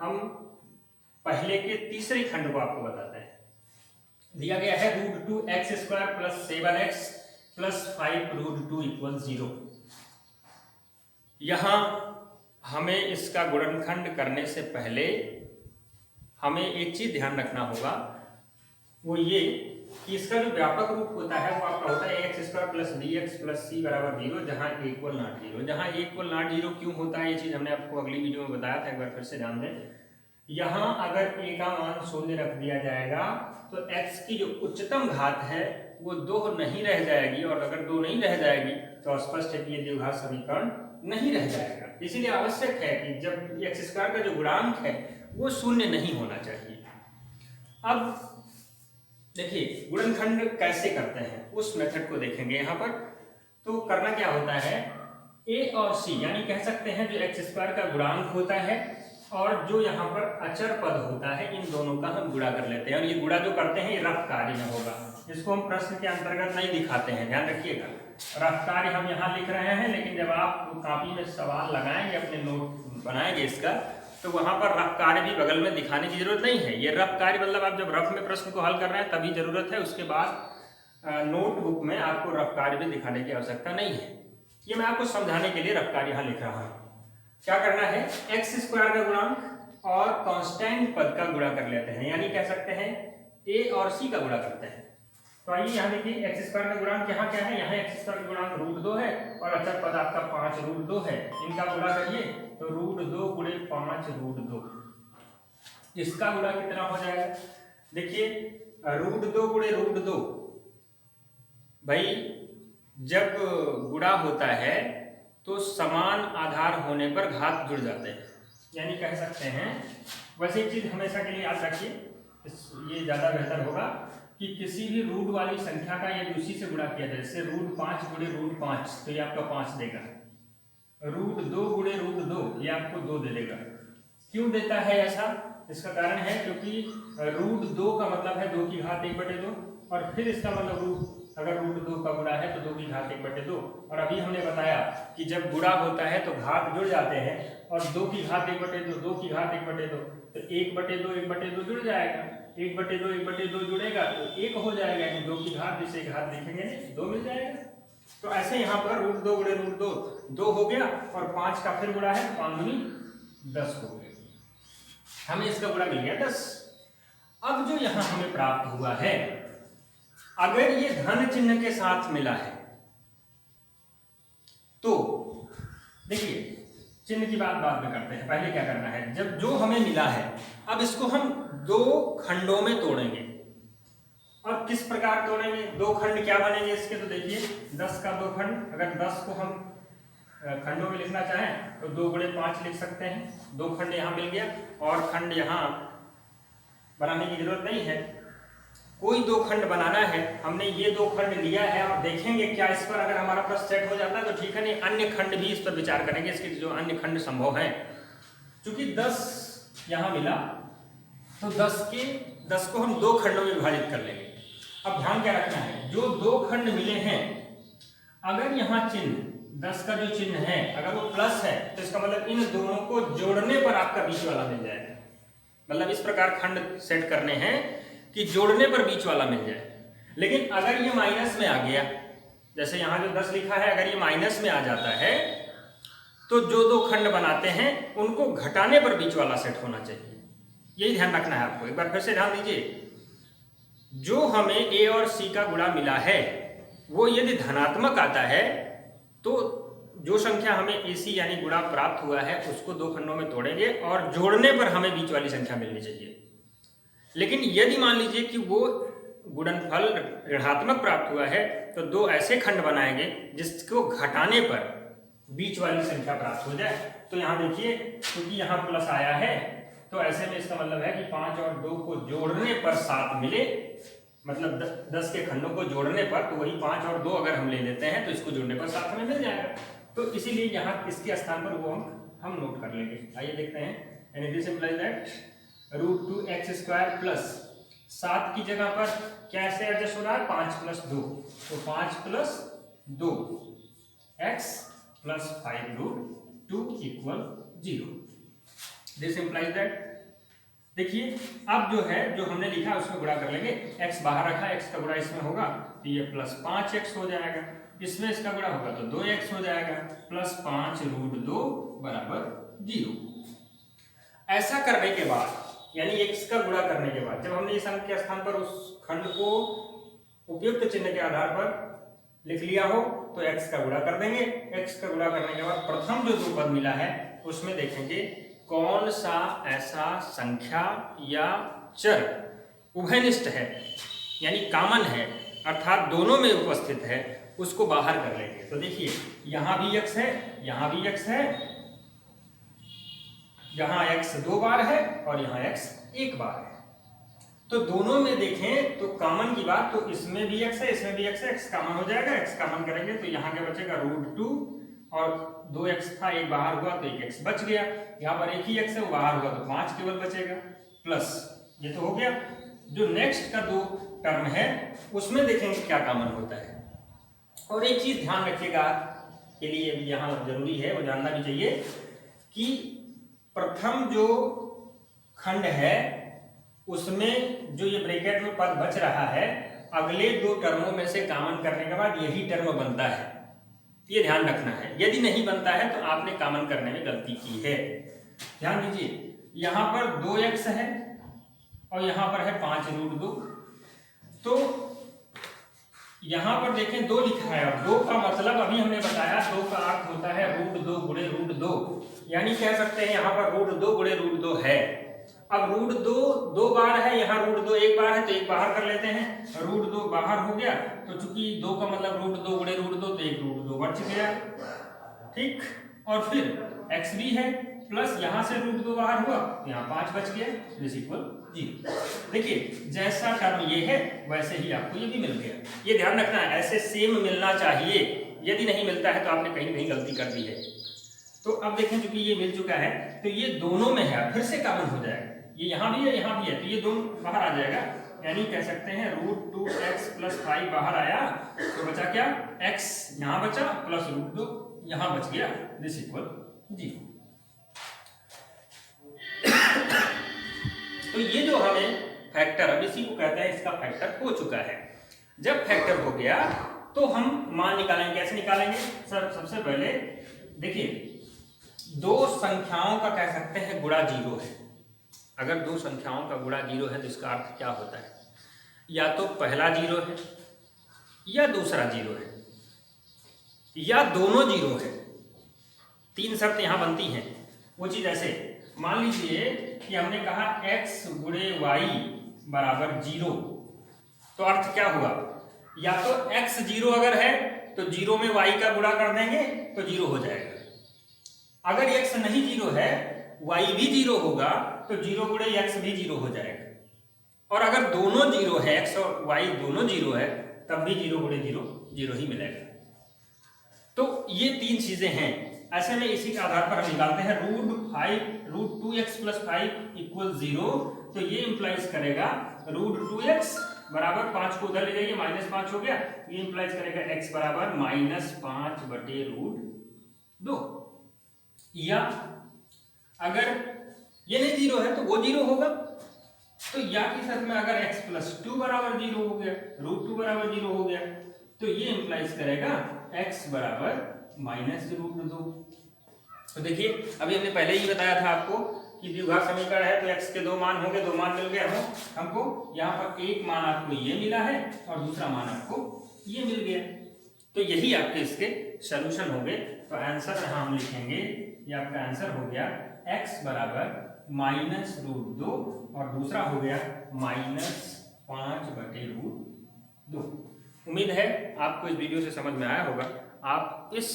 हम पहले के तीसरे खंड को आपको बताते हैं। दिया गया है √2x² + 7x + 5 √2 = 0। यहां हमें इसका गुणनखंड करने से पहले हमें एक चीज ध्यान रखना होगा, वो ये कि इसका जो व्यापक रूप होता है वो आपका होता है ax² + bx + c = 0, जहां a = 0। जहां a = 0 क्यों होता है, ये चीज हमने आपको अगली वीडियो में बताया था, एक बार फिर से ध्यान दें। यहाँ अगर a का मान 0 रख दिया जाएगा तो x की जो उच्चतम घात है वो 2 नहीं रह जाएगी, और अगर 2 नहीं रह जाएगी तो स्पष्ट है कि ये द्विघात समीकरण नहीं रह जाएगा। इसीलिए आवश्यक है कि जब x² का जो गुणांक है वो 0 नहीं होना चाहिए। अब देखिए गुणनखंड कैसे करते हैं उस मेथड को देखेंगे यहाँ पर। तो करना क्या होता है, a और c यानी कह सकते हैं जो x² का गुणांक होता है और जो यहाँ पर अचर पद होता है, इन दोनों का हम गुणा कर लेते हैं। और ये गुणा जो करते हैं ये रफ कार्य में होगा, इसको हम प्रश्न के अंतर्गत नहीं दिखाते हैं, ध्यान रखिएगा। रफ कार्य हम यहाँ लिख रहे हैं, लेकिन जब आप कॉपी में सवाल लगाएंगे, अपने नोट बनाएंगे इसका, तो वहां पर रफ कार्य भी बगल में दिखाने की जरूरत नहीं है। ये रफ कार्य मतलब आप जब रफ में प्रश्न को हल कर रहे हैं तभी जरूरत है, उसके बाद नोटबुक में आपको रफ कार्य भी दिखाने की आवश्यकता नहीं है। ये मैं आपको समझाने के लिए रफ कार्य यहाँ लिख रहा हूँ। क्या करना है, x² का गुणांक और कांस्टेंट पद का गुणा कर लेते हैं, यानी कह सकते हैं a और c का गुणा करते हैं। तो आइए यहाँ देखिए x² का गुणांक यहाँ क्या है, यहाँ x² का गुणांक √2 है और अचर पद आपका 5 √2 है। इनका गुणा करिए तो √2 × 5 √2, इसका गुणा कितना हो जाएगा, देखिए √2 × √2, भाई जब गुणा होता है तो समान आधार होने पर घात जुड़ जाते हैं, यानी कह सकते हैं। वैसे एक चीज हमेशा के लिए याद रखिए, ये ज्यादा बेहतर होगा कि किसी भी रूट वाली संख्या का यदि उसी से गुणा किया जाए, जैसे √5 × √5 तो ये आपका 5 देगा, √2 × √2 ये आपको 2 दे देगा। क्यों देता है ऐसा, इसका कारण है क्योंकि √2 का मतलब है 2 की घात 1/2, और फिर इसका मतलब अगर √2 का गुणा है तो 2 की घात 1/2। और अभी हमने बताया कि जब गुणा होता है तो घात जुड़ जाते हैं, और 2 की घात 1/2, 2 की घात 1/2 तो 1/2 1/2 जुड़ जाएगा, 1/2 1/2 जुड़ेगा तो 1 हो जाएगा, यानी 2 की घात जिसे घात लिखेंगे 2 मिल जाएगा। तो ऐसे यहाँ पर √2 × √2 2 हो गया, और 5 का फिर गुणा है तो 5 दूनी 10 हो गया, हमें इसका गुणा मिल गया 10। अब जो यहाँ हमें प्राप्त हुआ है, अगर ये धन चिन्ह के साथ मिला है तो देखिए चिन्ह की बात बाद में करते हैं, पहले क्या करना है, जब जो हमें मिला है अब इसको हम 2 खंडों में तोड़ेंगे। और किस प्रकार तोड़ेंगे, 2 खंड क्या बनेंगे इसके, तो देखिए 10 का 2 खंड, अगर 10 को हम खंडों में लिखना चाहें तो 2 × 5 लिख सकते हैं। 2 खंड यहाँ मिल गया, और खंड यहाँ बनाने की जरूरत नहीं है। कोई 2 खंड बनाना है, हमने ये 2 खंड लिया है, और देखेंगे क्या इस पर अगर हमारा प्रश्न सेट हो जाता है तो ठीक है, नहीं अन्य खंड भी इस पर विचार करेंगे, इसके जो अन्य खंड संभव हैं। चूंकि 10 यहाँ मिला तो 10 को हम 2 खंडों में विभाजित कर लेंगे। अब ध्यान क्या रखना है, जो 2 खंड मिले हैं, अगर यहाँ चिन्ह 10 का जो चिन्ह है अगर वो प्लस है तो इसका मतलब इन दोनों को जोड़ने पर आपका बीच वाला मिल जाएगा। मतलब इस प्रकार खंड सेट करने हैं कि जोड़ने पर बीच वाला मिल जाए। लेकिन अगर ये माइनस में आ गया, जैसे यहाँ जो 10 लिखा है, अगर ये माइनस में आ जाता है तो जो 2 खंड बनाते हैं उनको घटाने पर बीच वाला सेट होना चाहिए। यही ध्यान रखना है आपको। एक बार फिर से ध्यान दीजिए, जो हमें a और c का गुणा मिला है वो यदि धनात्मक आता है तो जो संख्या हमें AC यानी गुणा प्राप्त हुआ है उसको 2 खंडों में तोड़ेंगे और जोड़ने पर हमें बीच वाली संख्या मिलनी चाहिए। लेकिन यदि मान लीजिए कि वो गुणनफल ऋणात्मक प्राप्त हुआ है तो 2 ऐसे खंड बनाएंगे जिसको घटाने पर बीच वाली संख्या प्राप्त हो जाए। तो यहाँ देखिए, क्योंकि यहाँ प्लस आया है तो ऐसे में इसका मतलब है कि 5 और 2 को जोड़ने पर 7 मिले, मतलब 10 के खंडों को जोड़ने पर, तो वही 5 और 2 अगर हम ले लेते हैं तो इसको जोड़ने पर 7 हमें मिल जाएगा। तो इसीलिए यहाँ इसके स्थान पर वो अंक हम नोट कर लेंगे। आइए देखते हैं, यानी this implies that √2x² plus 7 की जगह पर कैसे एडजस्ट हो रहा है, 5 + 2, तो 5 + 2 x + 5 √2 = 0। This implies that. देखिए अब जो है जो हमने लिखा उसमें गुणा कर लेंगे, x बाहर रखा, x का गुणा इसमें होगा तो ये प्लस 5x हो जाएगा, इसमें इसका गुणा होगा तो 2x हो जाएगा, प्लस 5 रूट 2 बराबर 0। ऐसा करने के बाद यानी x का गुणा करने के बाद जब हमने इस अंक के स्थान पर उस खंड को उपयुक्त चिन्ह के आधार पर लिख लिया हो तो x का गुणा कर देंगे। x का गुणा करने के बाद प्रथम जो दो पद मिला है उसमें देखेंगे कौन सा ऐसा संख्या या चर उभयनिष्ठ है यानी कॉमन है, अर्थात दोनों में उपस्थित है, उसको बाहर कर लेंगे। तो देखिए यहां भी x है, यहां भी x है, यहां x 2 बार है और यहां x 1 बार है। तो दोनों में देखें तो कॉमन की बात, तो इसमें भी x है, इसमें भी x है, x कॉमन हो जाएगा, x कॉमन करेंगे तो यहाँ क्या बचेगा रूट 2 और 2x था, एक बाहर हुआ तो 1x बच गया, यहाँ पर एक ही x है वो बाहर हुआ तो 5 केवल बचेगा, प्लस ये तो हो गया। जो नेक्स्ट का 2 टर्म है उसमें देखेंगे क्या कॉमन होता है। और एक चीज ध्यान रखिएगा के लिए यहाँ जरूरी है, वो जानना भी चाहिए कि प्रथम जो खंड है उसमें जो ये ब्रैकेट में पद बच रहा है अगले 2 टर्मों में से कॉमन करने के बाद यही टर्म बनता है, ये ध्यान रखना है। यदि नहीं बनता है तो आपने कॉमन करने में गलती की है। ध्यान दीजिए यहां पर 2x है और यहां पर है 5 रूट 2, तो यहां पर देखें 2 लिखा है और 2 का मतलब अभी हमने बताया 2 का अर्थ होता है रूट 2 गुणे रूट 2, यानी कह सकते हैं यहां पर रूट 2 गुणे रूट 2 है। अब रूट 2 बार है, यहाँ रूट 2 1 बार है तो 1 बाहर कर लेते हैं, रूट 2 बाहर हो गया तो चूंकि 2 का मतलब रूट 2 गुणे रूट 2 तो 1 रूट 2 बच गया, ठीक। और फिर x भी है, प्लस यहाँ से रूट 2 बाहर हुआ यहाँ 5 बच गया, दिस इक्वल 0। देखिए जैसा टर्म ये है वैसे ही आपको ये भी मिल गया, ये ध्यान रखना है ऐसे सेम मिलना चाहिए, यदि नहीं मिलता है तो आपने कहीं कहीं गलती कर दी है। तो अब देखें चूंकि ये मिल चुका है तो ये दोनों में है, फिर से कॉमन हो जाएगा, ये यहाँ भी है यहाँ भी है तो ये दोनों बाहर आ जाएगा, यानी कह सकते हैं रूट 2x प्लस 5 बाहर आया तो बचा क्या, x यहाँ बचा प्लस रूट 2 यहाँ बच गया, दिस इक्वल 0। तो ये जो हमें फैक्टर, अब इसी को कहते हैं इसका फैक्टर हो चुका है। जब फैक्टर हो गया तो हम मान निकालेंगे, कैसे निकालेंगे सर? सबसे पहले देखिए 2 संख्याओं का कह सकते हैं गुणा 0 है। अगर 2 संख्याओं का गुणा 0 है तो इसका अर्थ क्या होता है, या तो पहला 0 है या दूसरा 0 है या दोनों 0 है। 3 शर्त यहां बनती हैं। वो चीज ऐसे मान लीजिए कि हमने कहा x गुणे y बराबर 0, तो अर्थ क्या हुआ, या तो x 0 अगर है तो 0 में y का गुणा कर देंगे तो 0 हो जाएगा, अगर x नहीं 0 है y भी 0 होगा तो 0 गुणे x भी 0 हो जाएगा, और अगर दोनों 0 है x और y दोनों 0 है तब भी 0 गुणे 0 0 ही मिलेगा। तो ये 3 चीजें हैं। ऐसे में इसी के आधार पर हम निकालते हैं रूट 2x प्लस 5 इक्वल 0, तो ये इंप्लाइज करेगा रूट 2x बराबर 5 को उधर ले जाइए -5 हो गया, ये इंप्लाइज करेगा x बराबर -5 बटे रूट 2, या अगर ये नहीं 0 है तो वो 0 होगा, तो या की शर्त में अगर x प्लस 2 बराबर 0 हो गया, रूट 2 बराबर 0 हो गया, तो ये इंप्लाइज करेगा x बराबर -√2। तो देखिए अभी हमने पहले ही बताया था आपको कि द्विघात समीकरण है तो x के 2 मान होंगे, 2 मान मिल गए हमको, यहाँ पर एक मान आपको ये मिला है और दूसरा मान आपको ये मिल गया, तो यही आपके इसके सॉल्यूशन होंगे। तो आंसर यहाँ हम लिखेंगे, ये आपका आंसर हो गया x बराबर -√2 और दूसरा हो गया -5 बटे रूट 2। उम्मीद है आपको इस वीडियो से समझ में आया होगा। आप इस